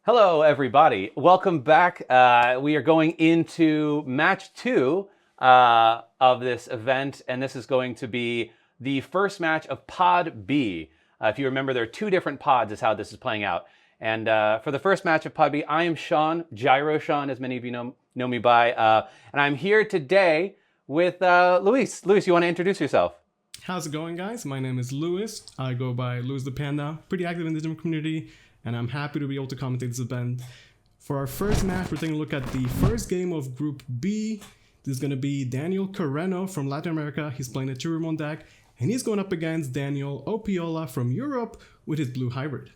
Hello, everybody. Welcome back. We are going into match two of this event, and this is going to be the first match of Pod B. If you remember, there are two different pods, is how this is playing out. And for the first match of Pod B, I am Sean, Gyro Sean, as many of you know me by, and I'm here today with Luis. Luis, you want to introduce yourself? How's it going, guys? My name is Luis. I go by Luis the Panda, pretty active in the Digimon community, and I'm happy to be able to commentate this event. For our first match, we're taking a look at the first game of Group B. This is going to be Daniel Carreno from Latin America. He's playing a Cherubimon deck, and he's going up against Daniel Opiola from Europe with his blue hybrid.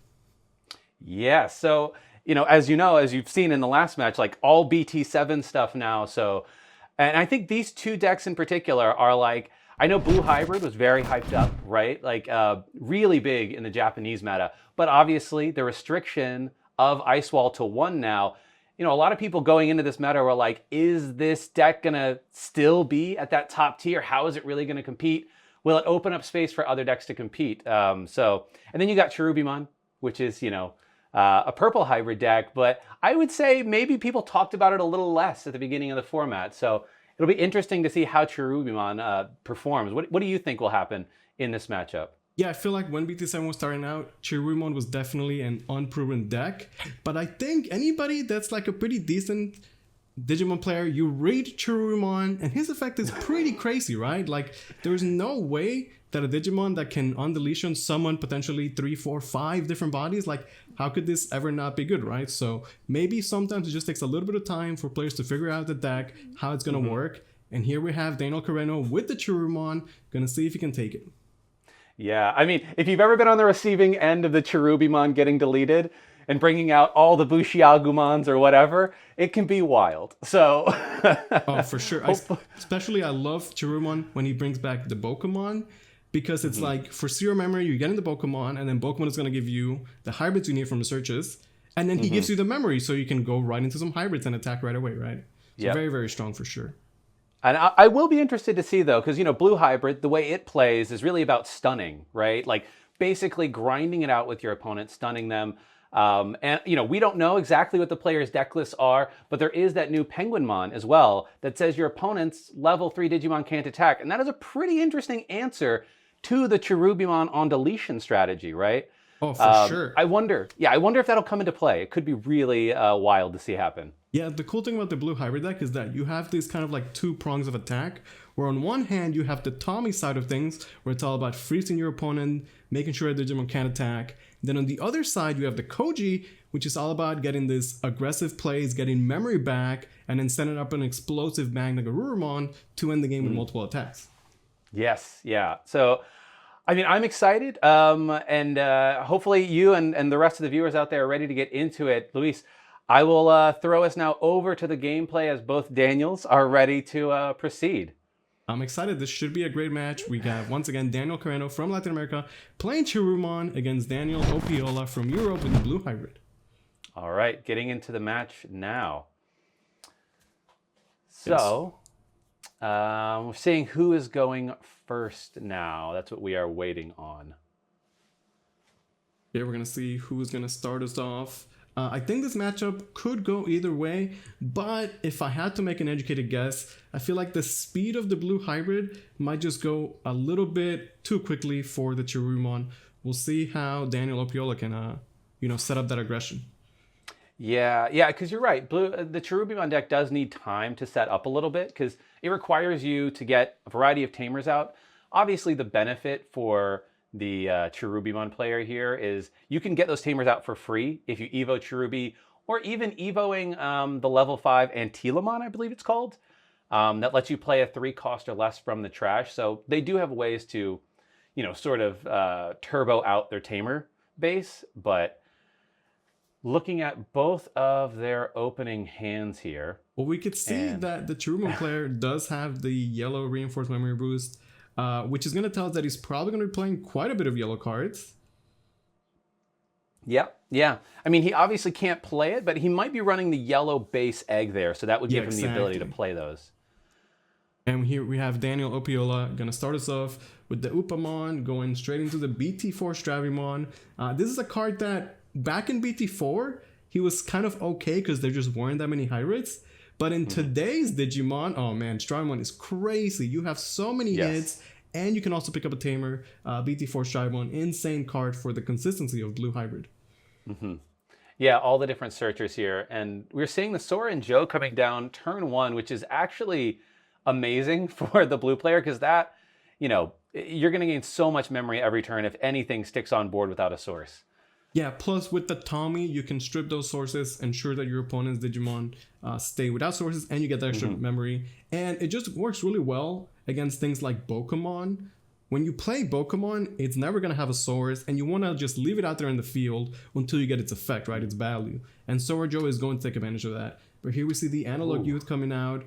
Yeah, so, as you've seen in the last match, like all BT7 stuff now, so, and I think these two decks in particular are like, I know Blue Hybrid was very hyped up, right? Like really big in the Japanese meta, but obviously the restriction of Ice Wall to 1 now, a lot of people going into this meta were like, is this deck gonna still be at that top tier? How is it really gonna compete? Will it open up space for other decks to compete? And then you got Cherubimon, which is, a purple hybrid deck, but I would say maybe people talked about it a little less at the beginning of the format. So it'll be interesting to see how Cherubimon performs. What do you think will happen in this matchup? Yeah, I feel like when BT7 was starting out, Cherubimon was definitely an unproven deck. But I think anybody that's like a pretty decent Digimon player, you read Cherubimon, and his effect is pretty crazy, right? Like, there's no way that a Digimon that can on deletion summon potentially 3, 4, 5 different bodies, like, how could this ever not be good, right? So maybe sometimes it just takes a little bit of time for players to figure out the deck, how it's gonna work. And here we have Daniel Carreno with the Cherubimon, gonna see if he can take it. Yeah, I mean, if you've ever been on the receiving end of the Cherubimon getting deleted and bringing out all the Bushiagumons or whatever, it can be wild. So, oh, for sure. Especially, I love Cherubimon when he brings back the Pokemon, because it's like for zero memory, you get in the Pokemon, and then Pokemon is going to give you the hybrids you need from the searches, and then he gives you the memory, so you can go right into some hybrids and attack right away, right? So very, very strong for sure. And I will be interested to see, though, because, Blue Hybrid, the way it plays is really about stunning, right? Like, basically grinding it out with your opponent, stunning them. And, we don't know exactly what the players' deck lists are, but there is that new Penguinmon as well that says your opponent's level 3 Digimon can't attack. And that is a pretty interesting answer to the Cherubimon on deletion strategy, right? Oh, for sure. I wonder if that'll come into play. It could be really wild to see happen. Yeah, the cool thing about the blue hybrid deck is that you have these kind of like two prongs of attack, where on one hand you have the Tommy side of things, where it's all about freezing your opponent, making sure the Digimon can't attack. Then on the other side you have the Koji, which is all about getting this aggressive plays, getting memory back, and then setting up an explosive bang like a Rurumon to end the game with multiple attacks. Yes, yeah. So, I mean, I'm excited, and hopefully you and the rest of the viewers out there are ready to get into it. Luis, I will throw us now over to the gameplay as both Daniels are ready to proceed. I'm excited. This should be a great match. We got, once again, Daniel Carreno from Latin America playing Cherubimon against Daniel Opiola from Europe with the blue hybrid. All right, getting into the match now. So, we're seeing who is going first now. That's what we are waiting on. Yeah, we're going to see who's going to start us off. I think this matchup could go either way, but if I had to make an educated guess, I feel like the speed of the blue hybrid might just go a little bit too quickly for the Cherubimon. We'll see how Daniel Opiola can, set up that aggression. Yeah, because you're right. The Cherubimon deck does need time to set up a little bit because it requires you to get a variety of tamers out. Obviously, the benefit for the Cherubimon player here is you can get those tamers out for free if you Evo Cherubi, or even Evoing the level 5 Antilamon, I believe it's called, that lets you play a 3 cost or less from the trash. So they do have ways to, sort of turbo out their tamer base, but looking at both of their opening hands here. Well, we could see that the Cherubimon player does have the yellow reinforced memory boost, which is going to tell us that he's probably going to be playing quite a bit of yellow cards. Yep, yeah. I mean, he obviously can't play it, but he might be running the yellow base egg there, so that would give him the ability to play those. And here we have Daniel Opiola going to start us off with the Upamon, going straight into the BT4 Stravimon. This is a card that, back in BT4, he was kind of okay because there just weren't that many hybrids. But in today's Digimon, oh man, Strymon is crazy. You have so many hits, and you can also pick up a Tamer. BT4 Strymon, insane card for the consistency of blue hybrid. Yeah, all the different searchers here. And we're seeing the Sora and Joe coming down turn 1, which is actually amazing for the blue player because that, you know, you're going to gain so much memory every turn if anything sticks on board without a source. Yeah, plus with the Tommy, you can strip those sources, ensure that your opponent's Digimon stay without sources, and you get the extra memory. And it just works really well against things like Pokemon. When you play Pokemon, it's never going to have a source, and you want to just leave it out there in the field until you get its effect, right? Its value. And Sora Joe is going to take advantage of that. But here we see the Analog Youth coming out.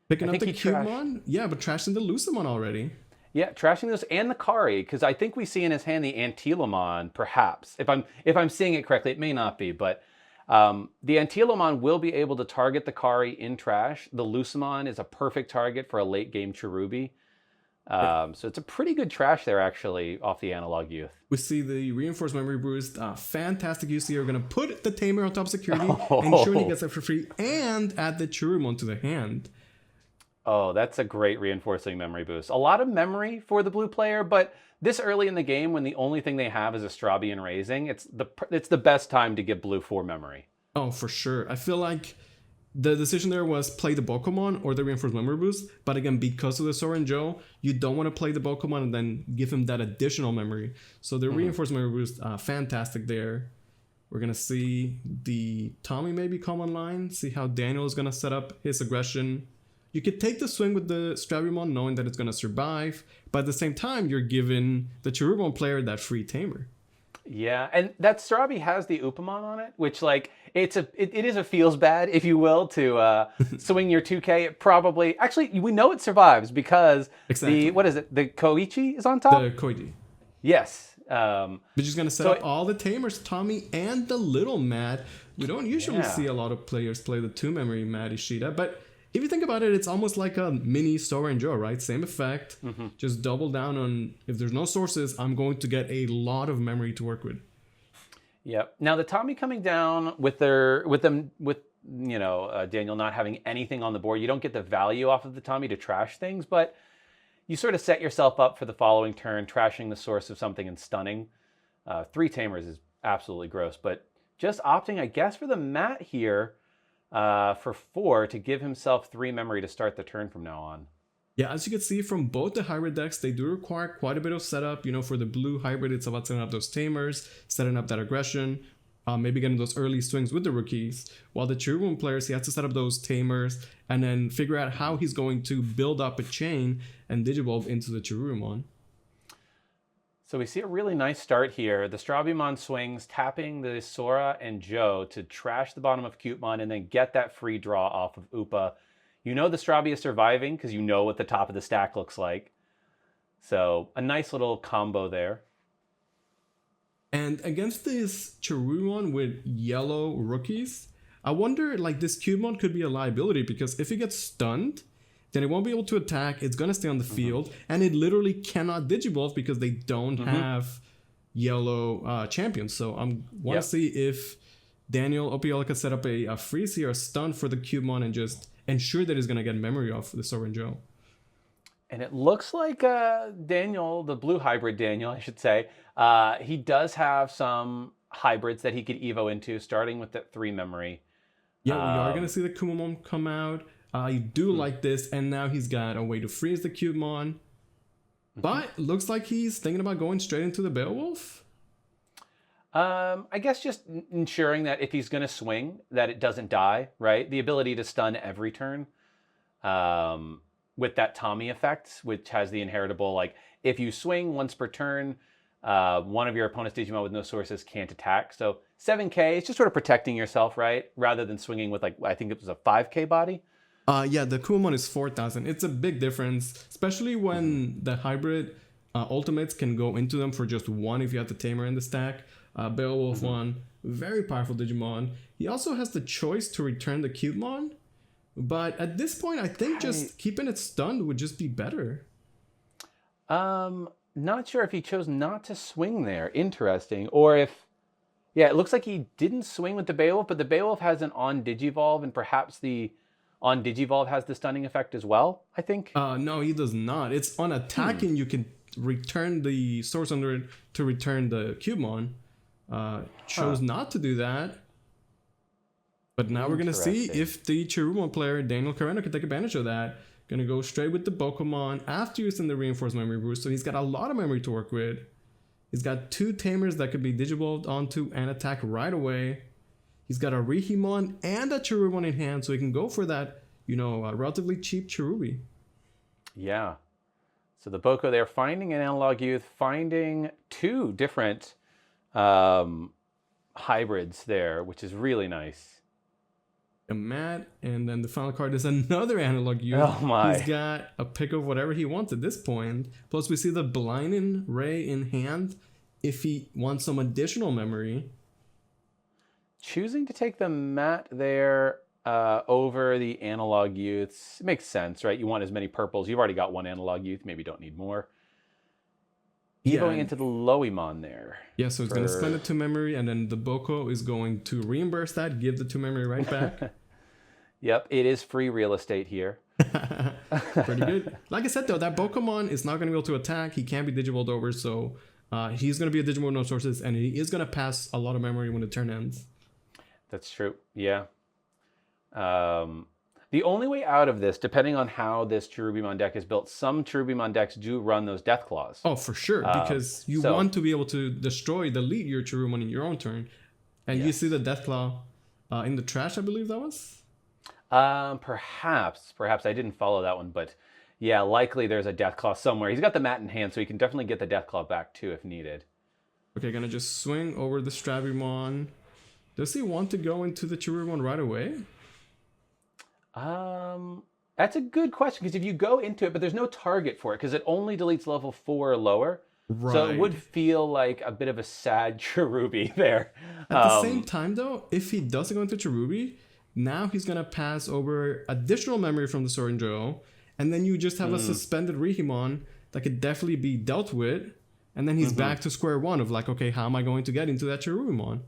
Picking up the Cubemon. Yeah, but trashing the Lucemon already. Yeah, trashing those and the Kari, because I think we see in his hand the Antilamon, perhaps. If I'm seeing it correctly, it may not be, but the Antilamon will be able to target the Kari in trash. The Lucemon is a perfect target for a late game Cherubi. So it's a pretty good trash there, actually, off the Analog Youth. We see the Reinforced Memory Boost. Fantastic use here. We're going to put the Tamer on top security, ensure he gets that for free, and add the Cherubimon to the hand. Oh, that's a great reinforcing memory boost. A lot of memory for the blue player, but this early in the game, when the only thing they have is a Strabian Raising, it's the best time to give blue 4 memory. Oh, for sure. I feel like the decision there was play the Pokemon or the reinforced memory boost, but again, because of the Sora and Joe, you don't want to play the Pokemon and then give him that additional memory. So the reinforced memory boost, fantastic there. We're going to see the Tommy maybe come online, see how Daniel is going to set up his aggression. You could take the swing with the Strabimon knowing that it's going to survive, but at the same time, you're giving the Cherubimon player that free Tamer. Yeah, and that Strabi has the Upamon on it, which like it is a feels bad, if you will, to swing your 2K. It probably actually we know it survives because the Koichi is on top. The Koichi. Yes. We're just gonna set up all the Tamers, Tommy and the little Mad. We don't usually see a lot of players play the 2 memory Mad Ishida, but if you think about it, it's almost like a mini Sora and Joe, right? Same effect. Just double down on, if there's no sources, I'm going to get a lot of memory to work with. Yep. Now the Tommy coming down with Daniel not having anything on the board, you don't get the value off of the Tommy to trash things, but you sort of set yourself up for the following turn, trashing the source of something and stunning. 3 Tamers is absolutely gross, but just opting, I guess, for the Matt here. For 4 to give himself 3 memory to start the turn from now on. Yeah, as you can see from both the hybrid decks, they do require quite a bit of setup. You know, for the blue hybrid, it's about setting up those Tamers, setting up that aggression, maybe getting those early swings with the rookies. While the Cherubimon players, he has to set up those Tamers and then figure out how he's going to build up a chain and Digivolve into the Cherubimon. So we see a really nice start here. The Strabimon swings, tapping the Sora and Joe to trash the bottom of Cutemon and then get that free draw off of Upa. You know the Strabi is surviving because you know what the top of the stack looks like. So a nice little combo there. And against this Cherubimon with yellow rookies, I wonder, like, this Cutemon could be a liability because if he gets stunned, then it won't be able to attack, it's going to stay on the field, and it literally cannot Digivolve because they don't have yellow champions. So I want to see if Daniel Opiola could set up a freeze here, a stun for the Cubemon, and just ensure that he's going to get memory off the Sora and Joe. And it looks like Daniel, the blue hybrid Daniel, I should say, he does have some hybrids that he could Evo into, starting with that 3 memory. Yeah, we are going to see the Kumamon come out. I do like this, and now he's got a way to freeze the Cubemon. But looks like he's thinking about going straight into the Beowulf. I guess just ensuring that if he's going to swing, that it doesn't die, right? The ability to stun every turn with that Tommy effect, which has the inheritable, like, if you swing once per turn, one of your opponent's Digimon with no sources can't attack. So 7K, it's just sort of protecting yourself, right? Rather than swinging with, like, I think it was a 5K body. Yeah, the Kumamon is 4,000. It's a big difference, especially when the hybrid ultimates can go into them for just 1 if you have the Tamer in the stack. Beowulf 1, very powerful Digimon. He also has the choice to return the Cubemon, but at this point, I think just keeping it stunned would just be better. Not sure if he chose not to swing there. Interesting. Or if Yeah, it looks like he didn't swing with the Beowulf, but the Beowulf has an on Digivolve, and perhaps the on Digivolve has the stunning effect as well, I think. No, he does not. It's on attacking. You can return the source under it to return the Cubemon. Chose not to do that. But now we're gonna see if the Cherubimon player Daniel Carreno can take advantage of that. Gonna go straight with the Bokomon after using the reinforced memory boost. So he's got a lot of memory to work with. He's got 2 Tamers that could be Digivolved onto and attack right away. He's got a Rihimon and a Cherubimon in hand, so he can go for that, relatively cheap Cherubi. Yeah. So the Boko there finding an Analog Youth, finding 2 different hybrids there, which is really nice. A mat, and then the final card is another Analog Youth. Oh my. He's got a pick of whatever he wants at this point. Plus we see the Blinding Ray in hand if he wants some additional memory. Choosing to take the mat there over the Analog Youths. It makes sense, right? You want as many purples. You've already got 1 Analog Youth. Maybe don't need more. He's going into the Loimon there. Yeah, so it's going to spend the 2 memory, and then the Boko is going to reimburse that, give the 2 memory right back. Yep, it is free real estate here. Pretty good. Like I said, though, that Bokomon is not going to be able to attack. He can't be Digivolved over, so he's going to be a Digimon with no sources, and he is going to pass a lot of memory when the turn ends. That's true, yeah. The only way out of this, depending on how this Cherubimon deck is built, some Cherubimon decks do run those Death Claws. Oh, for sure, because you want to be able to destroy, delete your Cherubimon in your own turn. And you see the Death Claw in the trash, I believe that was? Perhaps I didn't follow that one, but yeah, likely there's a Death Claw somewhere. He's got the mat in hand, so he can definitely get the Death Claw back too if needed. Okay, gonna just swing over the Strabimon. Does he want to go into the Cherubimon right away? That's a good question, because if you go into it, but there's no target for it, because it only deletes level 4 or lower. Right. So it would feel like a bit of a sad Cherubi there. At the same time, though, if he doesn't go into Cherubi, now he's going to pass over additional memory from the Sorin Joe, and then you just have a suspended Rihimon that could definitely be dealt with, and then he's back to square one of like, okay, how am I going to get into that Cherubimon?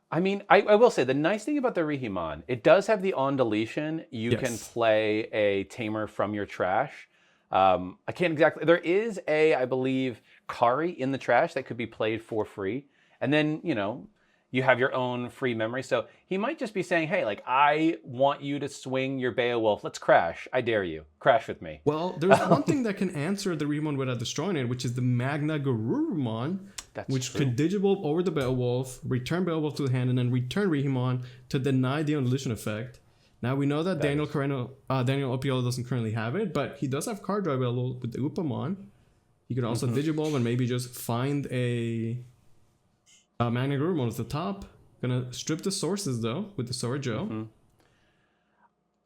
I mean, I will say, the nice thing about the Rihimon, it does have the on deletion. You can play a tamer from your trash. I can't exactly... There is I believe, Kari in the trash that could be played for free. And then, you have your own free memory. So he might just be saying, hey, like, I want you to swing your Beowulf. Let's crash. I dare you. Crash with me. Well, there's one thing that can answer the Rihimon without destroying it, which is the Magna Garurumon, which could Digivolve over the Beowulf, return Beowulf to the hand, and then return Rihimon to deny the on-deletion effect. Now, we know that Daniel Opiola doesn't currently have it, but he does have card draw available with the Upamon. He could also Digivolve and maybe just find a Magna Garurumon at the top. Gonna strip the sources, though, with the Sora Joe.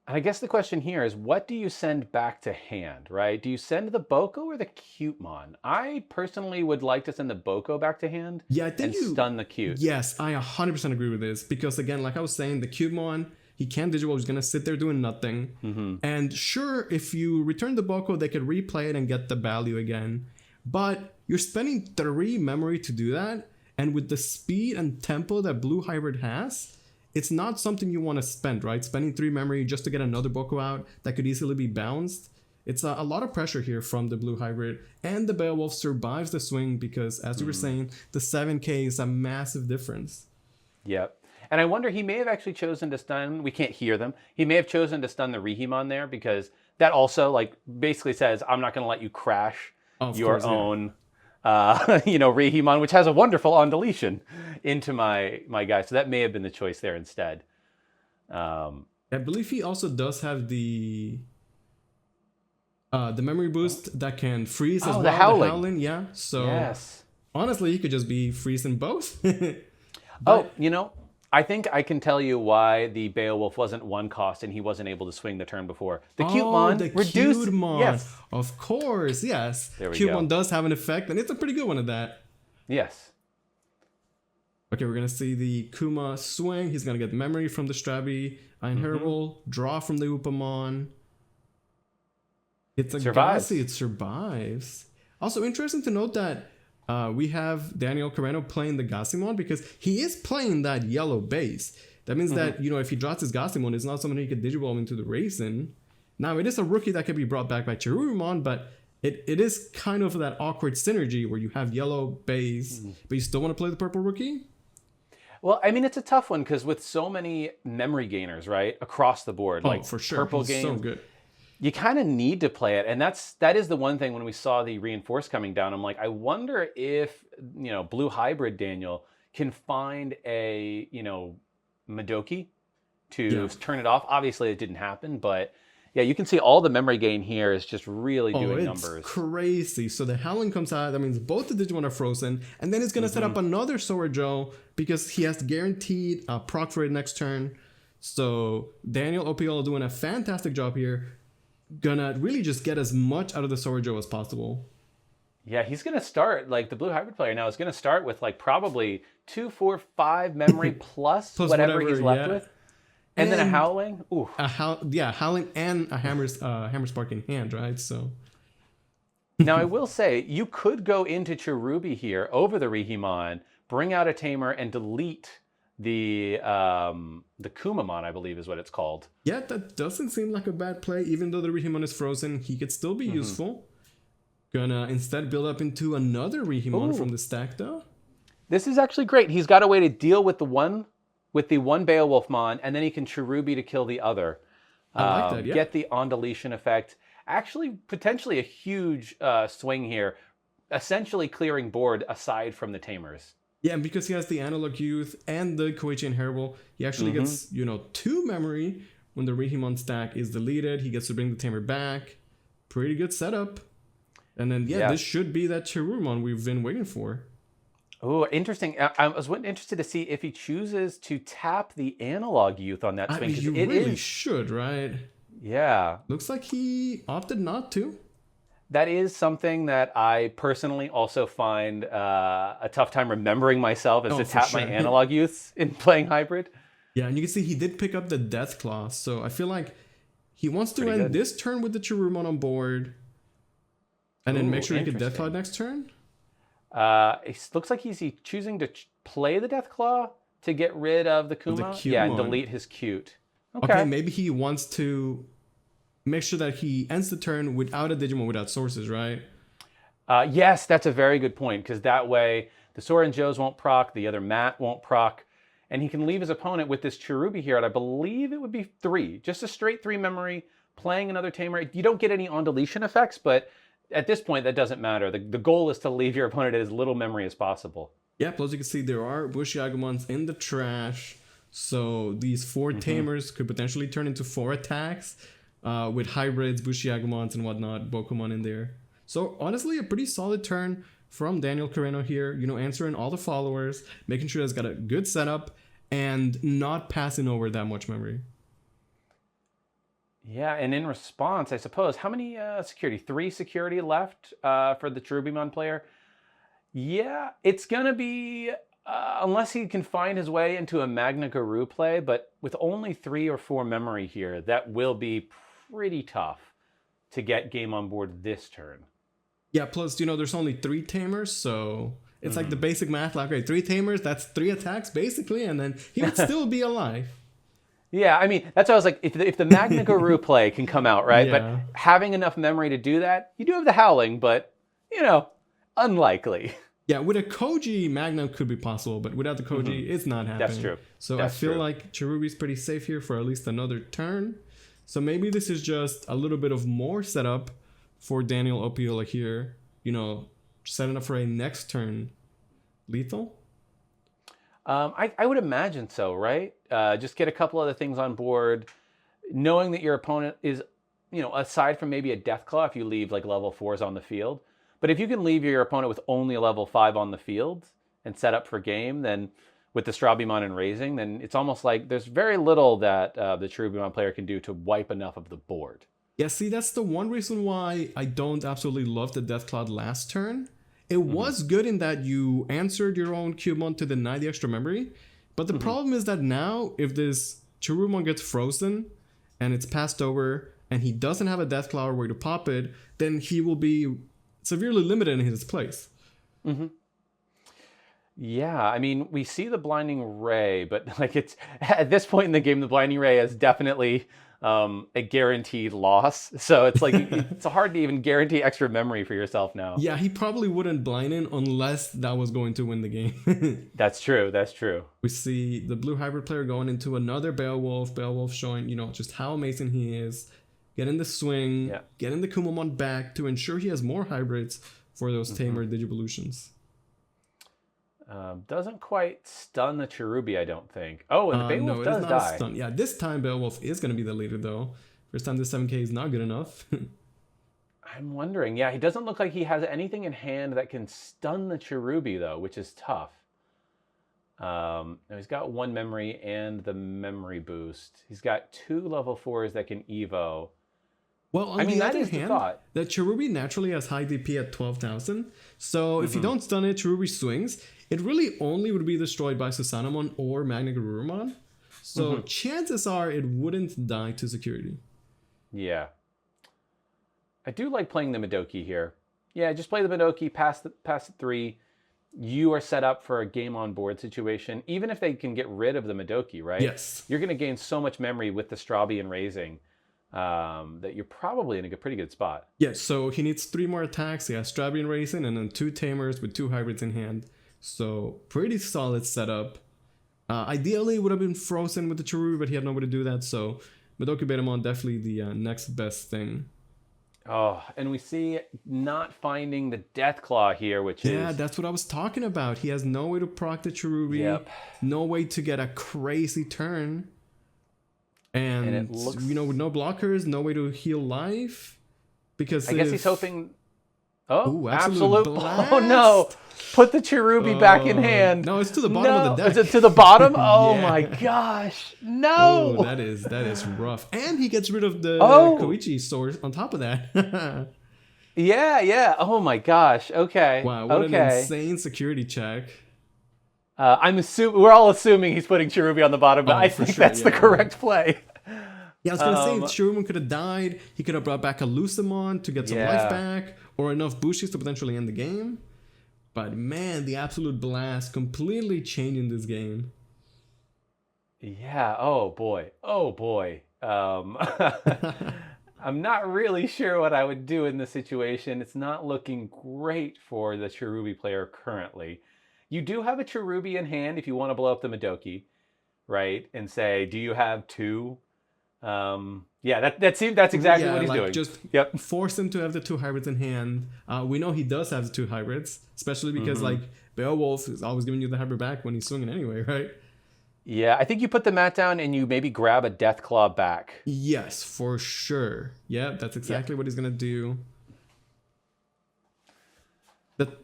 I guess the question here is, what do you send back to hand, right? Do you send the Boko or the Cutemon? I personally would like to send the Boko back to hand and stun the Cute. Yes, I 100% agree with this. Because again, like I was saying, the Cutemon, he can't Digivolve, he's going to sit there doing nothing. And sure, if you return the Boko, they could replay it and get the value again. But you're spending 3 memory to do that. And with the speed and tempo that Blue Hybrid has, it's not something you want to spend, right? Spending 3 memory just to get another Boko out that could easily be bounced. It's a lot of pressure here from the Blue Hybrid. And the Beowulf survives the swing because, as you were saying, the 7k is a massive difference. Yep. And I wonder, he may have actually chosen to stun, we can't hear them, he may have chosen to stun the Rihimon there, because that also, like, basically says, I'm not going to let you crash your own... Rihimon, which has a wonderful on deletion into my guy. So that may have been the choice there instead. I believe he also does have the memory boost that can freeze as well. The Howling. The Howling, yeah. So honestly, he could just be freezing both. I think I can tell you why the Beowulf wasn't 1 cost and he wasn't able to swing the turn before. The Cutemon reduced. Cutemon. Yes. Of course, yes. There we Cutemon go. does have an effect, and it's a pretty good one at that. Yes. Okay, we're going to see the Kuma swing. He's going to get memory from the Strabi. Einherble, draw from the Upamon. It's a Gassi. It survives. Also, interesting to note that We have Daniel Carreno playing the Gassimon because he is playing that yellow base. That means that, you know, if he drops his Gassimon, it's not someone he can Digivolve into the Raisin. Now, it is a rookie that can be brought back by Cherubimon, but it is kind of that awkward synergy where you have yellow base, but you still want to play the purple rookie? Well, I mean, it's a tough one because with so many memory gainers, right, across the board, like For sure. purple He's gain, so good. you kind of need to play it, and that is the one thing when we saw the reinforce coming down. I'm like, I wonder if blue hybrid Daniel can find a Madoki to turn it off. Obviously, it didn't happen, but yeah, you can see all the memory gain here is just really doing numbers. Crazy. So the Howling comes out. That means both the Digimon are frozen. And then he's going to set up another Sora Joe because he has guaranteed proc for it next turn. So Daniel Opiola doing a fantastic job here. Gonna really just get as much out of the Sora Joe as possible. Yeah, he's going to start, like the blue hybrid player now is going to start with like probably 2, 4, 5 memory plus whatever he's left with. And then a Howling. Ooh. Howling and a Hammer Spark in hand, right? So now I will say you could go into Cherubi here over the Rihimon, bring out a Tamer, and delete the Kumamon, I believe is what it's called. Yeah, that doesn't seem like a bad play. Even though the Rihimon is frozen, he could still be useful. Gonna instead build up into another Rihimon from the stack though. This is actually great. He's got a way to deal with the one Beowulfmon, and then he can Cherubi to kill the other. I like that, yeah. Get the on deletion effect. Actually, potentially a huge swing here, essentially clearing board aside from the Tamers. Yeah, and because he has the Analog Youth and the Koichi Inheritable, he actually gets, 2 memory when the Rihimon stack is deleted. He gets to bring the Tamer back. Pretty good setup. And then, this should be that Cherubimon we've been waiting for. Oh, interesting. I was interested to see if he chooses to tap the Analog Youth on that swing. You really should, right? Yeah. Looks like he opted not to. That is something that I personally also find a tough time remembering myself is to tap my Analog Youths in playing Hybrid. Yeah, and you can see he did pick up the Death Claw, so I feel like he wants to end this turn with the Cherubimon on board and then make sure he can Death Claw next turn. It looks like he's choosing to play the Death Claw to get rid of the Kuma. Yeah, and delete his cute. Okay, maybe he wants to make sure that he ends the turn without a Digimon without sources, right? Yes, that's a very good point, because that way the Sora and Joes won't proc, the other Matt won't proc, and he can leave his opponent with this Cherubi here, and I believe it would be 3. Just a straight 3 memory, playing another Tamer. You don't get any on deletion effects, but at this point, that doesn't matter. The goal is to leave your opponent as little memory as possible. Yeah, plus you can see there are Bushiagumons in the trash. So these 4 Tamers could potentially turn into 4 attacks with hybrids, Bushiagumons, and whatnot, Bokumon in there. So honestly, a pretty solid turn from Daniel Carreno here. Answering all the followers, making sure he's got a good setup, and not passing over that much memory. Yeah, and in response, I suppose, how many security? 3 security left for the Cherubimon player? Yeah, it's going to be, unless he can find his way into a Magna Guru play, but with only 3 or 4 memory here, that will be pretty tough to get game on board this turn. Yeah, plus, there's only 3 Tamers, so it's like the basic math, like, okay, 3 Tamers, that's 3 attacks, basically, and then he would still be alive. Yeah, I mean, that's why I was like, if the Magna Guru play can come out, right? Yeah. But having enough memory to do that, you do have the Howling, but, unlikely. Yeah, with a Koji, Magna could be possible, but without the Koji, it's not happening. That's true. So I feel like Cherubi's pretty safe here for at least another turn. So maybe this is just a little bit of more setup for Daniel Opiola here. Setting up for a next turn lethal. I would imagine so, right? Just get a couple other things on board, knowing that your opponent is, aside from maybe a Deathclaw if you leave like level 4s on the field. But if you can leave your opponent with only a level 5 on the field and set up for game, then with the Cherubimon and raising, then it's almost like there's very little that the Cherubimon player can do to wipe enough of the board. Yeah, see, that's the one reason why I don't absolutely love the Deathclaw last turn. It was good in that you answered your own Cubemon to deny the extra memory. But the problem is that now, if this Cherubimon gets frozen and it's passed over and he doesn't have a Deathclaw or way to pop it, then he will be severely limited in his place. Yeah, I mean, we see the blinding ray, but like it's at this point in the game, the blinding ray is definitely a guaranteed loss. So it's like it's hard to even guarantee extra memory for yourself now. Yeah, he probably wouldn't blind in unless that was going to win the game. That's true. That's true. We see the blue hybrid player going into another Beowulf. Beowulf showing, just how amazing he is. Getting the swing, getting the Kumamon back to ensure he has more hybrids for those tamer Digivolutions. Doesn't quite stun the Cherubi, I don't think. Oh, and the Beowulf no, does die. Stun. Yeah, this time Beowulf is going to be the leader, though. First time this 7k is not good enough. I'm wondering. Yeah, he doesn't look like he has anything in hand that can stun the Cherubi, though, which is tough. Now he's got 1 memory and the memory boost. He's got 2 level 4s that can Evo. Well, on the that other is the hand, thought. the Cherubi naturally has high DP at 12,000. So if you don't stun it, Cherubi swings. It really only would be destroyed by Susanamon or Magnagarurumon. So chances are it wouldn't die to security. Yeah. I do like playing the Madoki here. Yeah, just play the Madoki, pass the 3. You are set up for a game on board situation. Even if they can get rid of the Madoki, right? Yes. You're going to gain so much memory with the Strabi and Raising that you're probably in a pretty good spot. Yeah, so he needs 3 more attacks. He has Strabi and Raising and then 2 tamers with 2 hybrids in hand. So pretty solid setup. Ideally, it would have been frozen with the Cherubi, but he had nobody to do that. So Madoki Betamon definitely the next best thing. Oh, and we see not finding the Death Claw here, which is... Yeah, that's what I was talking about. He has no way to proc the Cherubi, no way to get a crazy turn. And it looks... with no blockers, no way to heal life. Because I guess he's hoping... Oh, Ooh, absolute blast. Oh, no. Put the Cherubi back in hand. No, it's to the bottom of the deck. Is it to the bottom? Oh, my gosh. No. Oh, that is rough. And he gets rid of the Koichi sword on top of that. Yeah. Oh, my gosh. Okay. Wow, what an insane security check. We're all assuming he's putting Cherubi on the bottom, but I think that's the correct play. Yeah, I was going to say, Cherubimon could have died. He could have brought back a Lucemon to get some life back, or enough Bushies to potentially end the game. But man, the absolute blast completely changing this game. Yeah, oh boy. I'm not really sure what I would do in this situation. It's not looking great for the Cherubi player currently. You do have a Cherubi in hand if you want to blow up the Madoki, right? And say, do you have 2? That's exactly what he's doing. Just force him to have the 2 hybrids in hand. We know he does have the 2 hybrids, especially because Beowulf is always giving you the hybrid back when he's swinging anyway, right? Yeah, I think you put the mat down and you maybe grab a Death Claw back. Yes, for sure. Yeah, that's exactly what he's gonna do.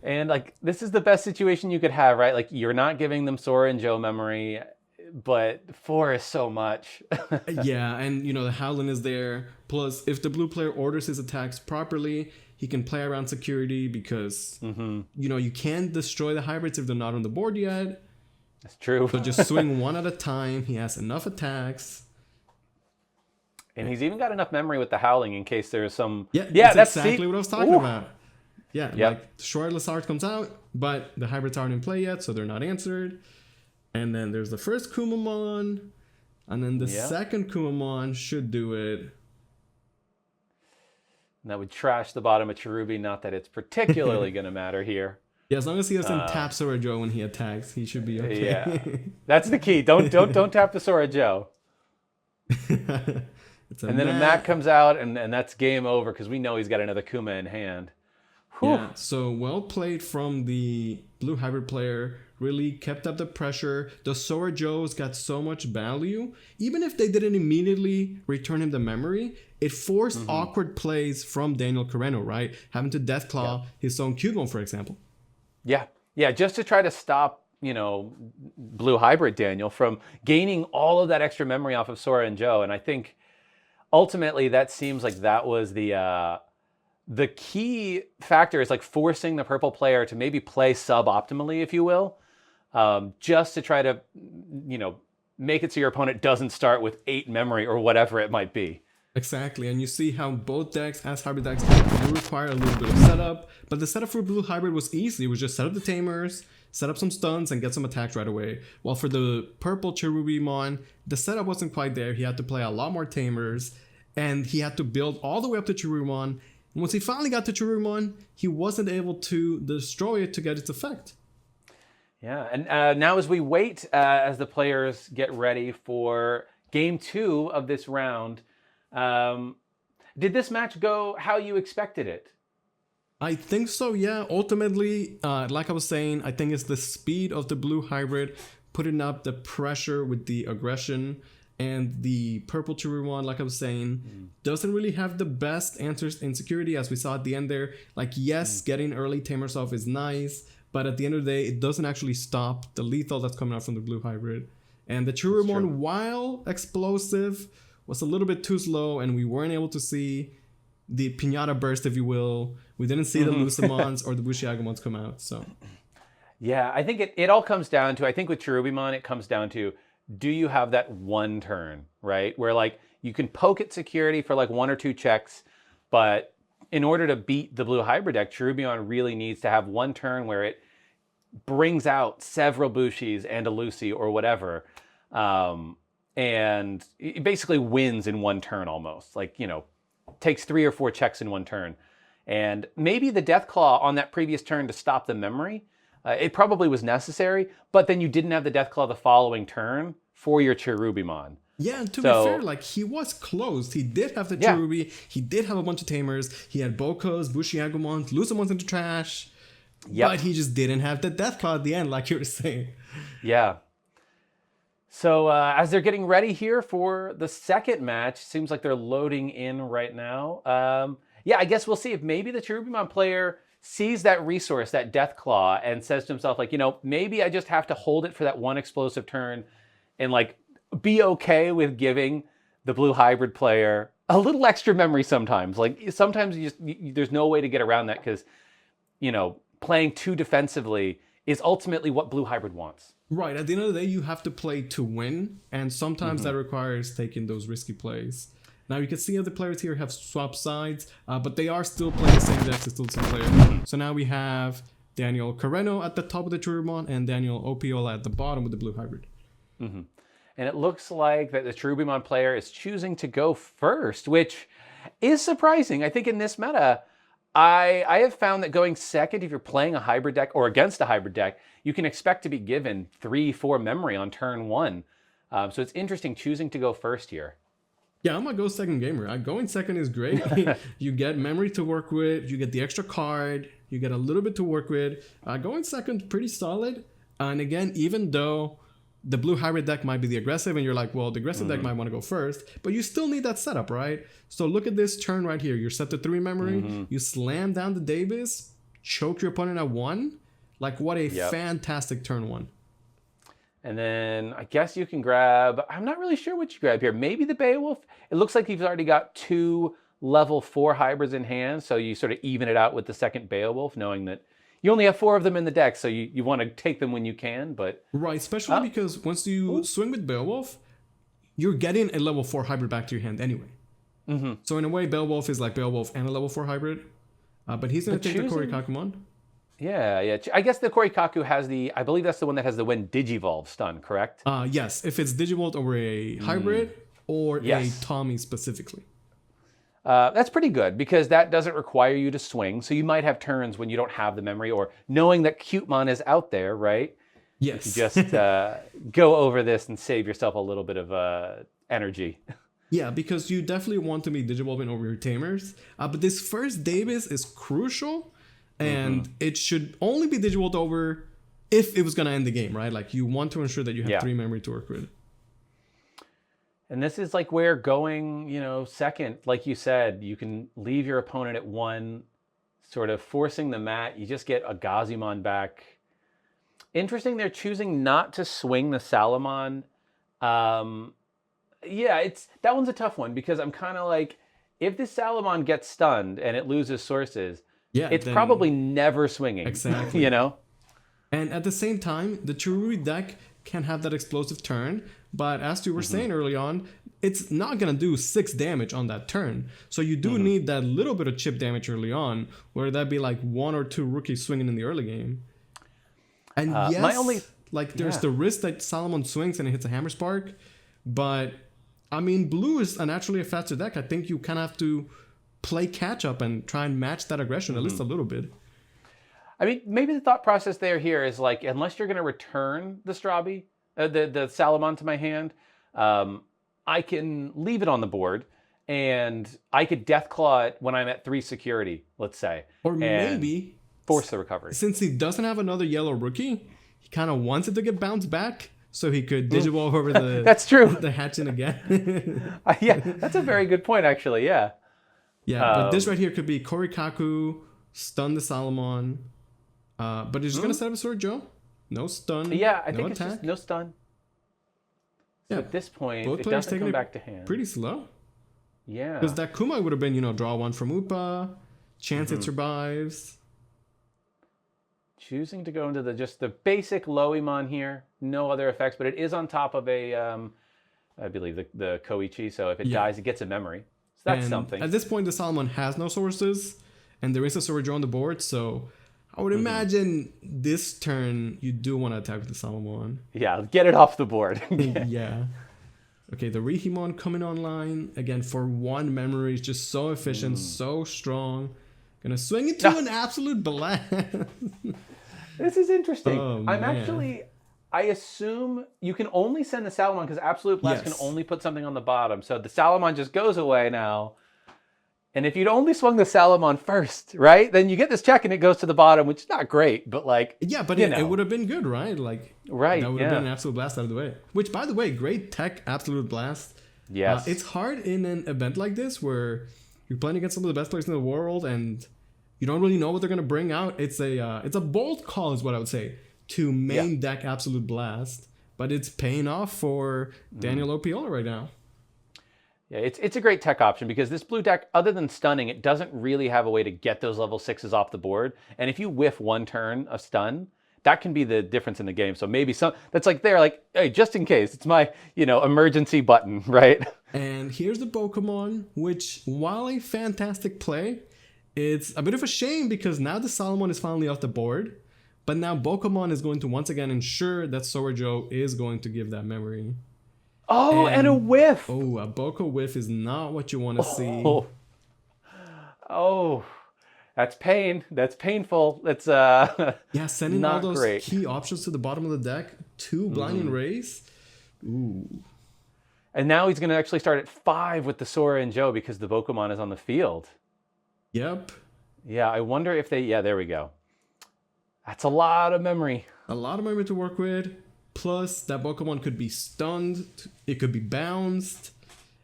And like this is the best situation you could have, right? Like you're not giving them Sora and Joe memory, but 4 is so much. Yeah, and the Howlin is there. Plus, if the blue player orders his attacks properly, he can play around security because you can't destroy the hybrids if they're not on the board yet. That's true. So just swing 1 at a time. He has enough attacks. And he's even got enough memory with the Howling in case there's some... That's exactly what I was talking about. Yeah, like Shortless Art comes out, but the hybrids aren't in play yet, so they're not answered. And then there's the first Kumamon, and then the second Kumamon should do it. And that would trash the bottom of Cherubi, not that it's particularly going to matter here. Yeah, as long as he doesn't tap Sora Joe when he attacks, he should be okay. Yeah, that's the key. Don't tap the Sora Joe. And then a Mac comes out, and that's game over because we know he's got another Kuma in hand. Whew. Yeah, so well played from the blue hybrid player. Really kept up the pressure. The Sora Joes got so much value. Even if they didn't immediately return him the memory, it forced awkward plays from Daniel Carreno, right? Having to Deathclaw his own Cubone, for example. Yeah, just to try to stop, blue hybrid Daniel from gaining all of that extra memory off of Sora and Joe. And I think ultimately that seems like that was the key factor is like forcing the purple player to maybe play suboptimally, if you will, just to try to, make it so your opponent doesn't start with 8 memory or whatever it might be. Exactly, and you see how both decks, as hybrid decks, do require a little bit of setup, but the setup for blue hybrid was easy. It was just set up the tamers, set up some stuns, and get some attacks right away. While for the purple Cherubimon, the setup wasn't quite there. He had to play a lot more tamers, and he had to build all the way up to Cherubimon. And once he finally got to Cherubimon, he wasn't able to destroy it to get its effect. Yeah, and now as we wait, as the players get ready for game 2 of this round, did this match go how you expected it? I think so, yeah. Ultimately, like I was saying, I think it's the speed of the blue hybrid putting up the pressure with the aggression, and the purple Cherubimon, like I was saying, doesn't really have the best answers in security, as we saw at the end there. Like, yes, getting early tamers off is nice, but at the end of the day, it doesn't actually stop the lethal that's coming out from the blue hybrid. And the Cherubimon, while explosive, was a little bit too slow, and we weren't able to see the Pinata burst, if you will. We didn't see the Lucimons or the Bushiagumons come out. So, yeah, I think it all comes down to, I think with Cherubimon, it comes down to, do you have that one turn, right? Where like you can poke at security for like 1 or 2 checks, but in order to beat the blue hybrid deck, Cherubimon really needs to have one turn where it brings out several Bushis and a Lucy or whatever. And it basically wins in one turn almost. Like, you know, takes 3 or 4 checks in one turn. And maybe the Deathclaw on that previous turn to stop the memory, it probably was necessary, but then you didn't have the Deathclaw the following turn for your Cherubimon. yeah, and to be fair, like, he was close. He did have the Cherubi, he did have a bunch of tamers, he had Bokos, Bushiagumons, Lucimons into trash, but he just didn't have the Deathclaw at the end, like you were saying. Yeah. So as they're getting ready here for the second match, seems like they're loading in right now. Yeah, I guess we'll see if maybe the Cherubimon player sees that resource, that Deathclaw, and says to himself, like, you know, maybe I just have to hold it for that one explosive turn and, like, be okay with giving the blue hybrid player a little extra memory sometimes. Like, sometimes there's no way to get around that because, you know, playing too defensively is ultimately what blue hybrid wants. Right, at the end of the day, you have to play to win, and sometimes that requires taking those risky plays. Now, you can see other players here have swapped sides, but they are still playing the same decks, it's still the same player. So now we have Daniel Carreno at the top of the Cherubimon and Daniel Opiola at the bottom with the blue hybrid. And it looks like that the Cherubimon player is choosing to go first, which is surprising. I think in this meta, I have found that going second, if you're playing a hybrid deck or against a hybrid deck, you can expect to be given 3-4 memory on turn 1. So it's interesting choosing to go first here. Yeah, I'm gonna go second gamer. Going second is great. You get memory to work with, you get the extra card, you get a little bit to work with. Going second, pretty solid. And again, even though the blue hybrid deck might be the aggressive, and you're like, well, the aggressive deck might want to go first, but you still need that setup, right? So look at this turn right here. You're set to 3 memory, you slam down the Davis, choke your opponent at 1. Like, what a fantastic turn 1. And then I guess you can grab, I'm not really sure what you grab here. Maybe the Beowulf. It looks like you've already got 2 level 4 hybrids in hand, so you sort of even it out with the second Beowulf, knowing that you only have 4 of them in the deck, so you want to take them when you can, but... Right, especially because once you swing with Beowulf, you're getting a level 4 hybrid back to your hand anyway. So in a way, Beowulf is like Beowulf and a level 4 hybrid, but he's going to take the Korikakumon. Yeah. I guess the Korikaku has I believe that's the one that has the when Digivolve stun, correct? Yes, if it's Digivolve over a hybrid or a Tommy specifically. That's pretty good because that doesn't require you to swing. So you might have turns when you don't have the memory or knowing that Cutemon is out there, right? Yes. You just go over this and save yourself a little bit of energy. Yeah, because you definitely want to be Digivolving over your Tamers. But this first Davis is crucial. And it should only be Digivolved over if it was going to end the game, right? Like, you want to ensure that you have 3 memory to work with. And this is like where going, you know, second, like you said, you can leave your opponent at 1, sort of forcing the mat. You just get a Gazimon back. Interesting, they're choosing not to swing the Salamon. Yeah, that one's a tough one because I'm kind of like, if this Salamon gets stunned and it loses sources, it's probably never swinging. Exactly. You know? And at the same time, the Cherubimon deck can have that explosive turn, but as you were saying early on, it's not going to do 6 damage on that turn. So you do need that little bit of chip damage early on, where that'd be like 1 or 2 rookies swinging in the early game. And there's the risk that Salomon swings and it hits a Hammer Spark, but I mean, blue is naturally a faster deck. I think you kind of have to play catch up and try and match that aggression at least a little bit. I mean, maybe the thought process here is like, unless you're going to return the the Salomon to my hand, I can leave it on the board, and I could Deathclaw it when I'm at 3 security, let's say. Or maybe force the recovery. Since he doesn't have another yellow rookie, he kind of wants it to get bounced back, so he could Digivolve over the that's true. The Hatchin again. Yeah, that's a very good point, actually. Yeah. Yeah, but this right here could be Korikaku, stun the Salomon. But he's just gonna set up a Sword Joe. No stun. Yeah, I no think attack. it's just no stun. So yeah, at this point, both it players doesn't taking come it back to hand. pretty slow. Yeah. Because that Kuma would have been, draw 1 from Upa, chance it survives. Choosing to go into just the basic Loimon here, no other effects, but it is on top of a, I believe the Koichi. So if it dies, it gets a memory. So that's something. At this point, the Salomon has no sources, and there is a Sword Joe on the board. So I would imagine this turn you do want to attack with the Salomon. Yeah, get it off the board. Yeah. Okay, the Rihimon coming online again for 1 memory. It's just so efficient, so strong. Gonna swing into an absolute blast. This is interesting. Oh, I assume you can only send the Salomon because Absolute Blast can only put something on the bottom. So the Salomon just goes away now. And if you'd only swung the Salomon first, right? Then you get this check and it goes to the bottom, which is not great, but like... Yeah, but it would have been good, right? Right, that would have been an Absolute Blast out of the way. Which, by the way, great tech Absolute Blast. Yes. It's hard in an event like this where you're playing against some of the best players in the world and you don't really know what they're going to bring out. It's a bold call is what I would say to main deck Absolute Blast, but it's paying off for Daniel Opiola right now. Yeah, it's a great tech option because this blue deck, other than stunning, it doesn't really have a way to get those level 6s off the board. And if you whiff 1 turn of stun, that can be the difference in the game. So maybe that's like hey, just in case, it's my, emergency button, right? And here's the Pokemon, which, while a fantastic play, it's a bit of a shame because now the Salomon is finally off the board. But now Pokemon is going to once again ensure that Sword Joe is going to give that memory. Oh, and a whiff. Oh, a Boko whiff is not what you want to see. Oh, that's pain. That's painful. That's sending not all those great. key options to the bottom of the deck. 2 Blinding Rays. Ooh. And now he's going to actually start at 5 with the Sora and Joe because the Pokemon is on the field. Yep. Yeah, I wonder if they... Yeah, there we go. That's a lot of memory. A lot of memory to work with. Plus, that Pokemon could be stunned. It could be bounced.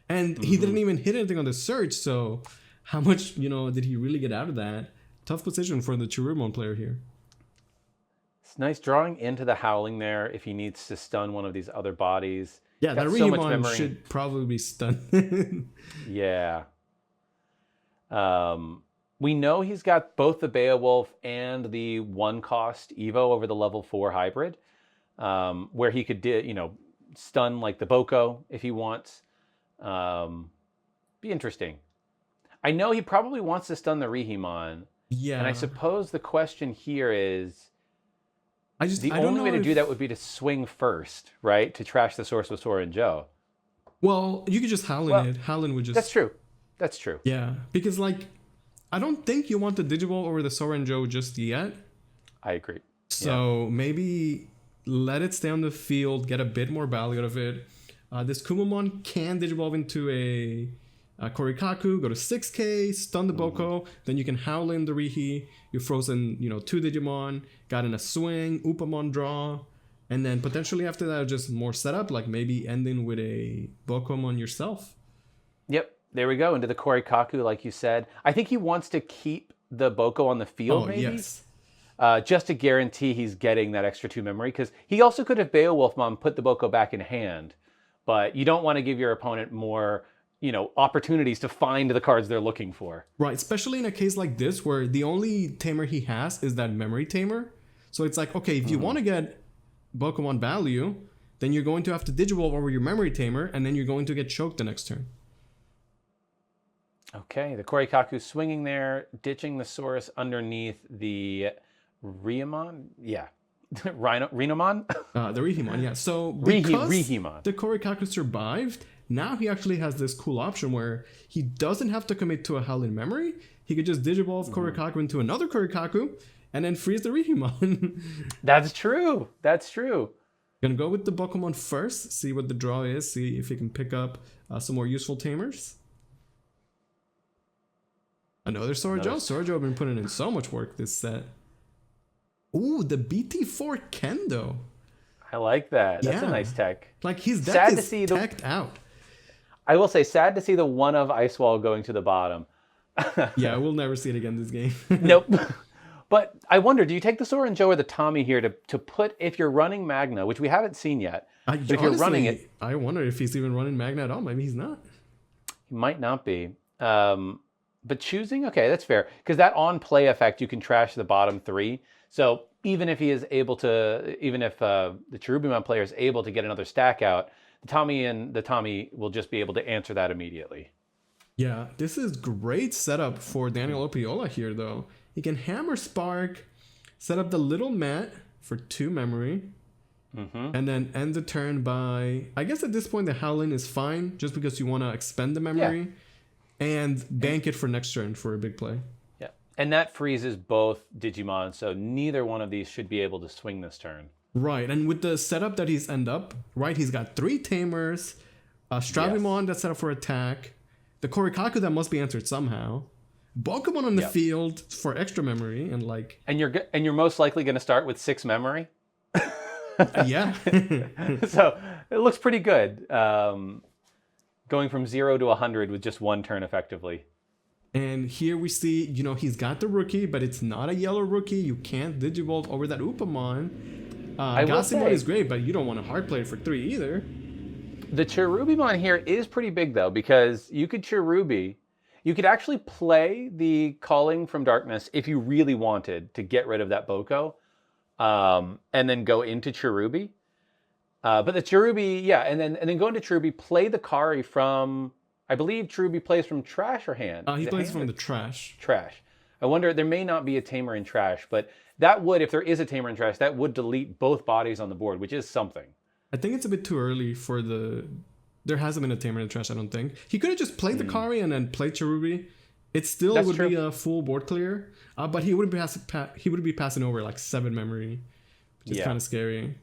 And he didn't even hit anything on the search, so how much, did he really get out of that? Tough position for the Cherubimon player here. It's nice drawing into the Howling there if he needs to stun one of these other bodies. Yeah, that Rihimon should probably be stunned. Yeah. We know he's got both the Beowulf and the 1-cost Evo over the level 4 hybrid, where he could, stun like the Boko if he wants. Be interesting. I know he probably wants to stun the Rihimon. Yeah. And I suppose the question here is, the I don't only know way to if... do that would be to swing first, right? To trash the source with Sora and Joe. Well, you could just Howlin' it. Howlin' would just... That's true. That's true. Yeah, because I don't think you want the Digivolve over the Sora and Joe just yet. I agree. So maybe let it stay on the field, get a bit more value out of it. This Kumamon can Digivolve into a Korikaku, go to 6k, stun the Boko, then you can Howlin' the Rihi, you frozen, 2 Digimon, got in a swing, Upamon draw, and then potentially after that just more setup, like maybe ending with a Bokomon yourself. Yep, there we go, into the Korikaku, like you said. I think he wants to keep the Boko on the field, maybe? Yes. Just to guarantee he's getting that extra 2 memory, because he also could have Beowulfmon put the Boko back in hand, but you don't want to give your opponent more opportunities to find the cards they're looking for. Right, especially in a case like this where the only tamer he has is that memory tamer. So it's like, okay, if you want to get Pokemon value, then you're going to have to Digivolve over your memory tamer, and then you're going to get choked the next turn. Okay, the Korikaku swinging there, ditching the Saurus underneath the Ryumon. Yeah, Rhinomon? The Rihimon, yeah. So because Rihimon. the Korikaku survived, now he actually has this cool option where he doesn't have to commit to a Howling Memory. He could just Digivolve Korikaku into another Korikaku and then freeze the Rihimon. That's true. That's true. Gonna go with the Bokomon first, see what the draw is, see if he can pick up some more useful tamers. Another Sorojo. Sorojo have been putting in so much work this set. Ooh, the BT4 Kendo. I like that. That's a nice tech. Like his deck is teched out. I will say, sad to see the one of Ice Wall going to the bottom. Yeah, we'll never see it again this game. Nope. But I wonder, do you take the Sora and Joe or the Tommy here to put, if you're running Magna, which we haven't seen yet, but if you're running it... I wonder if he's even running Magna at all. Maybe he's not. He might not be. But choosing, okay, that's fair. Because that on-play effect, you can trash the bottom three. So even if he is able to, even if the Cherubimon player is able to get another stack out, the Tommy will just be able to answer that immediately. Yeah, this is great setup for Daniel Opiola here, though. He can Hammer Spark, set up the little mat for 2 memory, and then end the turn by... I guess at this point the Howling is fine, just because you want to expend the memory, and bank it for next turn for a big play. Yeah, and that freezes both Digimon, so neither one of these should be able to swing this turn. Right, and with the setup that he's end up, right, he's got 3 Tamers, a Stravimon that's set up for attack, the Korikaku that must be answered somehow, Bokomon on the field for extra memory, and like... And you're most likely going to start with 6 memory? Yeah. So it looks pretty good. Going from 0 to 100 with just 1 turn effectively. And here we see, you know, he's got the rookie, but it's not a yellow rookie. You can't Digivolve over that Upamon. Gassimon is great, but you don't want to hard play it for 3 either. The Cherubimon here is pretty big, though, because you could Cherubi. You could actually play the Calling from Darkness if you really wanted to get rid of that Boko, and then go into Cherubi. But the Cherubi, and then go into Cherubi, play the Kari from... I believe Cherubi plays from trash or hand? He plays from the trash. Trash. I wonder, there may not be a tamer in trash, but that would, if there is a tamer in trash, that would delete both bodies on the board, which is something. I think it's a bit too early for the... There hasn't been a tamer in the trash, I don't think. He could have just played the Kari and then played Cherubi. It still would be a full board clear, but he would be passing over like 7 memory, which is kind of scary.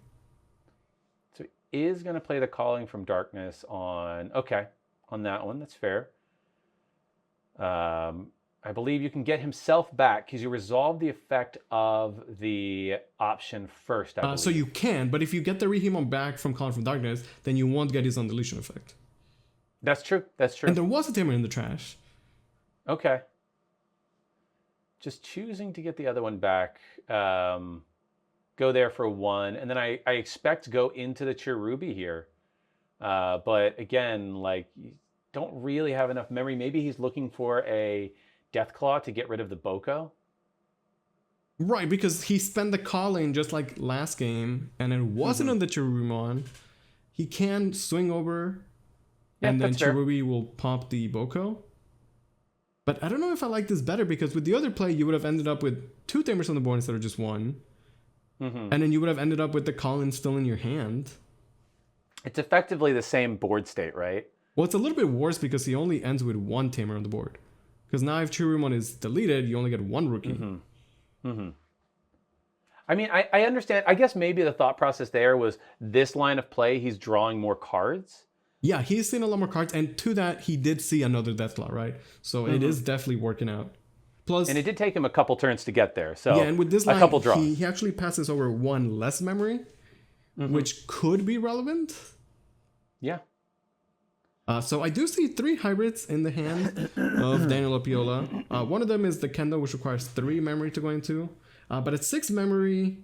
So he is going to play the Calling from Darkness on... Okay. On that one, that's fair. I believe you can get himself back because you resolve the effect of the option first, I believe. So you can, but if you get the Rihimon back from Calling from Darkness, then you won't get his undeletion effect. That's true. That's true. And there was a tamer in the trash. Okay. Just choosing to get the other one back. Go there for 1. And then I expect to go into the Cherubi here. But again, like, you don't really have enough memory. Maybe he's looking for a Deathclaw to get rid of the Boko. Right, because he spent the Calling just like last game, and it wasn't on the Cherubimon. He can swing over, and then Cherubi will pop the Boko. But I don't know if I like this better, because with the other play, you would have ended up with 2 Tamers on the board instead of just 1. And then you would have ended up with the Calling still in your hand. It's effectively the same board state, right? Well, it's a little bit worse because he only ends with 1 Tamer on the board. Because now if Cherubimon is deleted, you only get 1 rookie. I mean, I understand. I guess maybe the thought process there was this line of play, he's drawing more cards. Yeah, he's seen a lot more cards. And to that, he did see another Deathclaw, right? So it is definitely working out. Plus, and it did take him a couple turns to get there. So yeah, and with this line, a couple draws. He actually passes over 1 less memory, which could be relevant. Yeah. So I do see 3 hybrids in the hand of Daniel Opiola. One of them is the Kendo, which requires 3 memory to go into. But at 6 memory...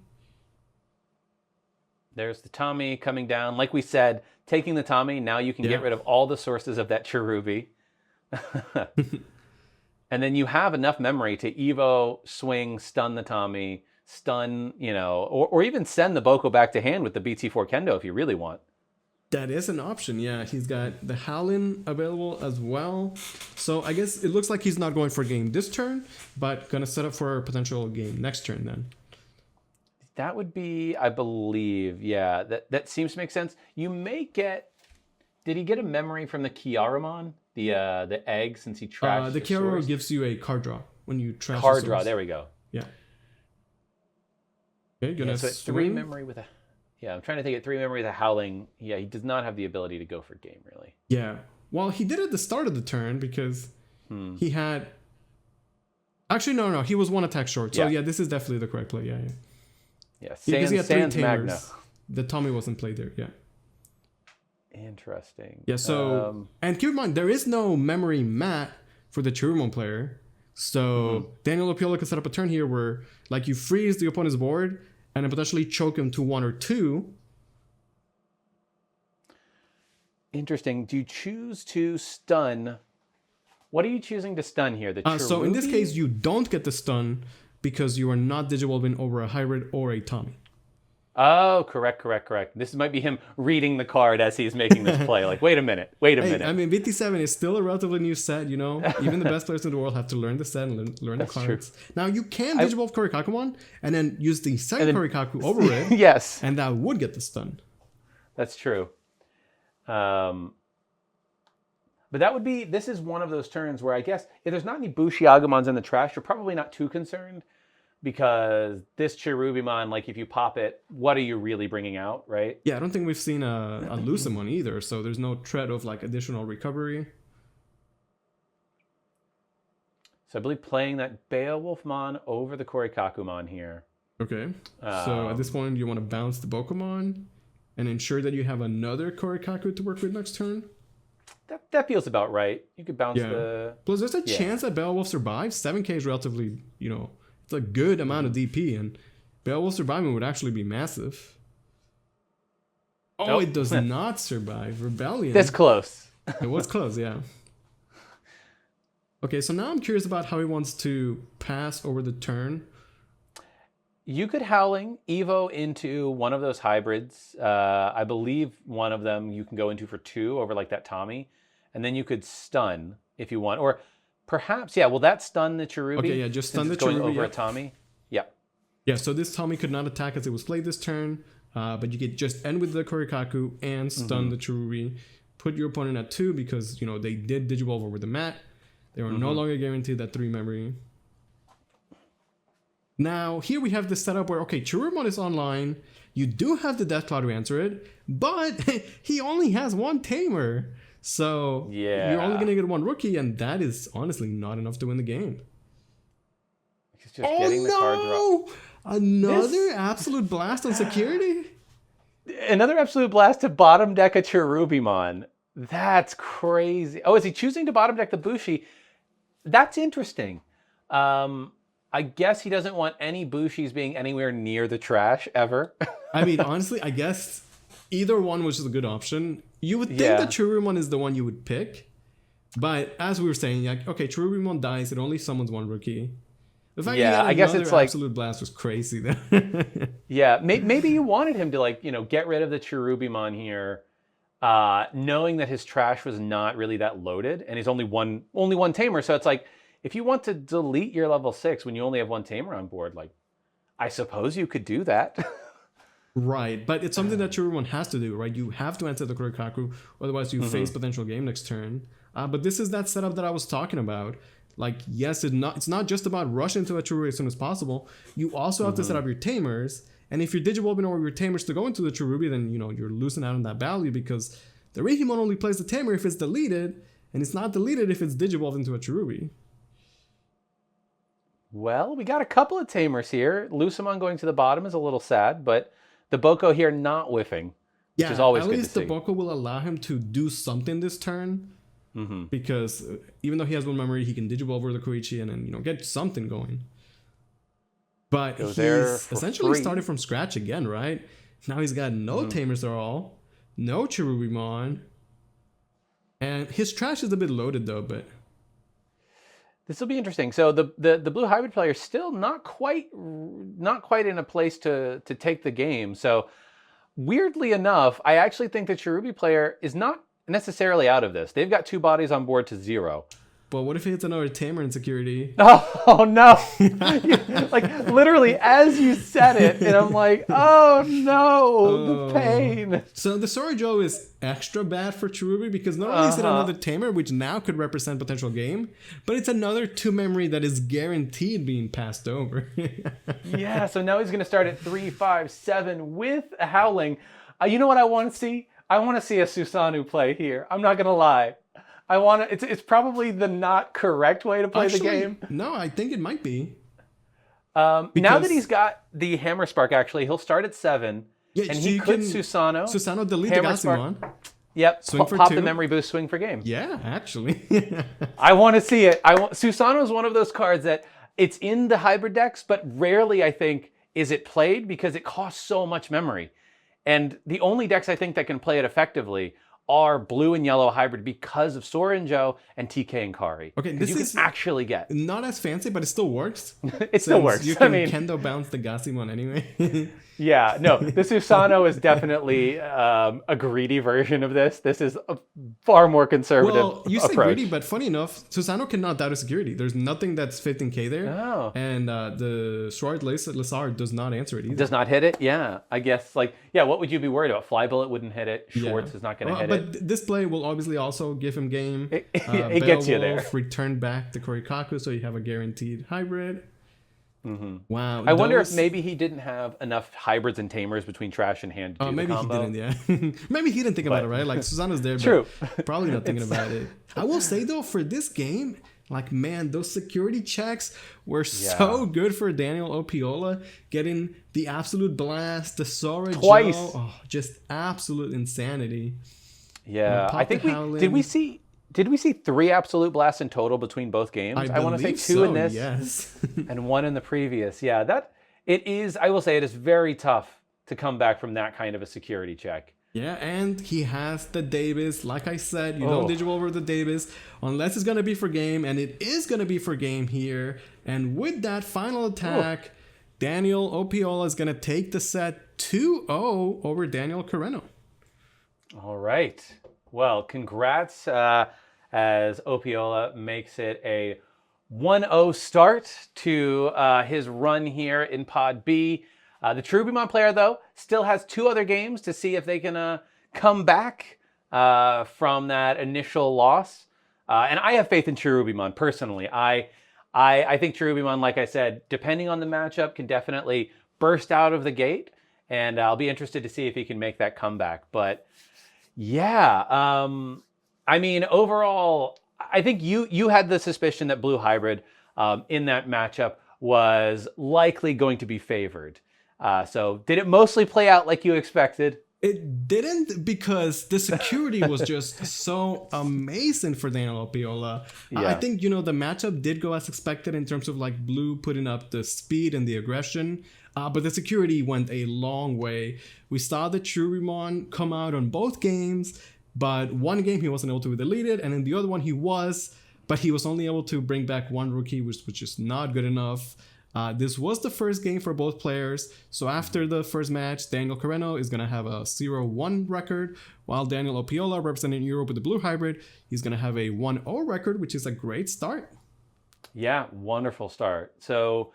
There's the Tommy coming down. Like we said, taking the Tommy, now you can get rid of all the sources of that Cherubi. And then you have enough memory to Evo, swing, stun the Tommy, stun, or even send the Boko back to hand with the BT4 Kendo if you really want. That is an option, yeah. He's got the Howlin available as well. So I guess it looks like he's not going for a game this turn, but gonna set up for a potential game next turn then. That would be, I believe, yeah. That seems to make sense. You may get. Did he get a memory from the Cherubimon? The egg, since he trashed the Cherubimon gives you a card draw when you trash. Card draw. There we go. Yeah. Okay, gonna so 3 memory with a. Yeah, I'm trying to think. 3 memory with a Howling. Yeah, he does not have the ability to go for game really. Yeah. Well, he did at the start of the turn because he had. Actually, no. He was 1 attack short. So yeah, this is definitely the correct play. Yeah. Yeah, because he had 3 Sans tamers. Magna. The Tommy wasn't played there. Yeah. Interesting. Yeah, so and keep in mind there is no memory mat for the Cherubimon player. So Daniel Opiola can set up a turn here where like you freeze the opponent's board and then potentially choke him to 1 or 2. Interesting. Do you choose to stun? What are you choosing to stun here? The So in this case you don't get the stun because you are not digivolving over a hybrid or a Tommy. Oh, correct. This might be him reading the card as he's making this play. Like, wait a minute. I mean, BT7 is still a relatively new set, Even the best players in the world have to learn the set and learn the cards. True. Now, you can Digivolve Korikakumon and then use the second Korikaku over it. Yes. And that would get the stun. That's true. But that would be... This is one of those turns where I guess if there's not any Bushiagamons in the trash, you're probably not too concerned. Because this Cherubimon, like if you pop it, what are you really bringing out, right? Yeah, I don't think we've seen a Lucemon either, so there's no threat of like additional recovery. So I believe playing that Beowulfmon over the Korikakumon here. Okay, so at this point you want to bounce the Bokomon and ensure that you have another Korikaku to work with next turn. That feels about right. You could bounce the... Plus there's a chance that Beowulf survives. 7k is relatively, it's a good amount of DP, and Beowulf surviving would actually be massive. Oh, nope. It does not survive. Rebellion. This close. It was close, yeah. Okay, so now I'm curious about how he wants to pass over the turn. You could Howling Evo into one of those hybrids. I believe one of them you can go into for 2 over like that Tommy. And then you could stun if you want. Or... Perhaps, yeah. Will that stun the Cherubi? Okay, yeah, just stun the going Cherubi over a Tommy. Yeah. Yeah, so this Tommy could not attack as it was played this turn, but you could just end with the Korikaku and stun the Cherubi. Put your opponent at 2 because they did Digivolve over the mat. They are no longer guaranteed that 3 memory. Now here we have the setup where Cherubimon is online. You do have the Death Cloud to answer it, but he only has 1 tamer. So you're only going to get 1 rookie, and that is honestly not enough to win the game. He's just getting the card draw. Another Absolute Blast on security? Another Absolute Blast to bottom deck a Cherubimon. That's crazy. Oh, is he choosing to bottom deck the Bushi? That's interesting. I guess he doesn't want any Bushis being anywhere near the trash ever. I mean, honestly, I guess either one was a good option. You would think that Cherubimon is the one you would pick. But as we were saying, Cherubimon dies, it only summons 1 rookie. The fact I guess it's like Absolute Blast was crazy then. Yeah, maybe you wanted him to get rid of the Cherubimon here, knowing that his trash was not really that loaded, and he's only one tamer. So it's like if you want to delete your level 6 when you only have 1 tamer on board, I suppose you could do that. Right, but it's something that Cherubimon has to do, right? You have to enter the Korikaku, otherwise you face potential game next turn. But this is that setup that I was talking about. Yes, it's not just about rushing to a Cherubi as soon as possible. You also have to set up your tamers, and if you're Digivolving over your tamers to go into the Cherubi, then you're losing out on that value because the Digimon only plays the tamer if it's deleted, and it's not deleted if it's Digivolved into a Cherubi. Well, we got a couple of tamers here. Lucemon going to the bottom is a little sad, but the Boko here not whiffing, which is always good to see. At least the Boko will allow him to do something this turn. Because even though he has 1 memory, he can Digivolve over the Koichi and then get something going. But he's essentially started from scratch again, right? Now he's got no tamers at all, no Cherubimon, and his trash is a bit loaded though. But This will be interesting. So the blue hybrid player is still not quite in a place to take the game. So weirdly enough, I actually think the Cherubi player is not necessarily out of this. They've got 2 bodies on board to 0. But what if he hits another tamer in security? Oh no! Like literally as you said it, and I'm like, oh no, the pain. So the Sora Joe is extra bad for Cherubi because not only is it another tamer, which now could represent potential game, but it's another 2 memory that is guaranteed being passed over. Yeah, so now he's gonna start at 3, 5, 7 with a Howling. You know what I want to see? I want to see a Susanoo play here. I'm not gonna lie. I want to. It's probably the not correct way to play the game. No, I think it might be. Now that he's got the Hammer Spark, actually, he'll start at 7, and he could Susanoo delete the Gassimon. Yep, swing for pop 2. the memory boost, swing for game. Yeah, actually. I want to see it. Susanoo is one of those cards that it's in the hybrid decks, but rarely, I think, is it played because it costs so much memory. And the only decks I think that can play it effectively are blue and yellow hybrid because of Sora and Joe and TK and Kari. Okay, this is can actually get. Not as fancy, but it still works. It still works. You can Kendo bounce the Gassimon anyway. Yeah, no, the Susanoo is definitely a greedy version of this. This is a far more conservative Well, you say approach. greedy, but funny enough, Susanoo cannot doubt a security. There's nothing that's 15k there. Oh. And the Sword Lizard does not answer it either. Does not hit it? Yeah, I guess, what would you be worried about? Fly Bullet wouldn't hit it. Schwartz is not going to hit it. But this play will obviously also give him game. It gets you there. Return back the Korikaku, so you have a guaranteed hybrid. Mm-hmm. Wow. I wonder if maybe he didn't have enough hybrids and tamers between trash and hand. Oh, maybe he didn't. Yeah, maybe he didn't think about it. Right, like Susanoo's there, True. But probably not thinking about it. I will say though, for this game, like man, those security checks were so good for Daniel Opiola, getting the absolute blast, the Sora twice. Joe, just absolute insanity. Yeah, I think Did we see 3 absolute blasts in total between both games? I want to say 2 in this, yes. and 1 in the previous. Yeah, I will say it is very tough to come back from that kind of a security check. Yeah, and he has the Davis. Like I said, you don't Digi over the Davis unless it's going to be for game, and it is going to be for game here. And with that final attack, Daniel Opiola is going to take the set 2-0 over Daniel Carreno. All right. Well, congrats as Opiola makes it a 1-0 start to his run here in Pod B. The Cherubimon player, though, still has 2 other games to see if they can come back from that initial loss. And I have faith in Cherubimon, personally. I think Cherubimon, like I said, depending on the matchup, can definitely burst out of the gate. And I'll be interested to see if he can make that comeback. But yeah, I mean, overall, I think you had the suspicion that Blue Hybrid in that matchup was likely going to be favored. So did it mostly play out like you expected? It didn't, because the security was just so amazing for Daniel Opiola. Yeah. I think, the matchup did go as expected in terms of like Blue putting up the speed and the aggression. But the security went a long way. We saw the Cherubimon come out on both games, but one game he wasn't able to be deleted, and in the other one he was, but he was only able to bring back one rookie, which was just not good enough. This was the first game for both players, so after the first match, Daniel Carreno is going to have a 0-1 record, while Daniel Opiola, representing Europe with the Blue Hybrid, he's going to have a 1-0 record, which is a great start. Yeah, wonderful start. So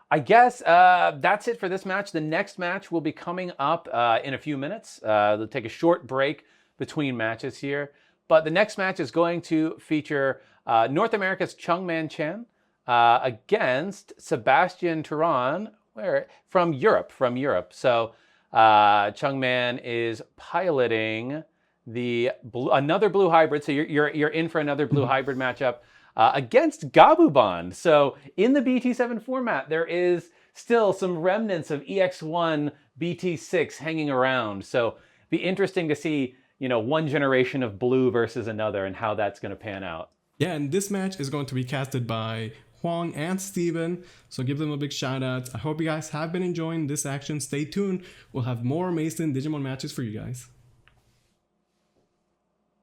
I guess that's it for this match. The next match will be coming up in a few minutes. They'll take a short break between matches here. But the next match is going to feature North America's Chungman Chen against Sebastian Turan from Europe. So Chungman is piloting another Blue Hybrid. So you're in for another Blue Hybrid matchup. Against Gabubon. So in the BT7 format, there is still some remnants of EX1 BT6 hanging around. So be interesting to see, one generation of blue versus another and how that's going to pan out. Yeah, and this match is going to be casted by Huang and Steven, so give them a big shout out. I hope you guys have been enjoying this action. Stay tuned. We'll have more amazing Digimon matches for you guys.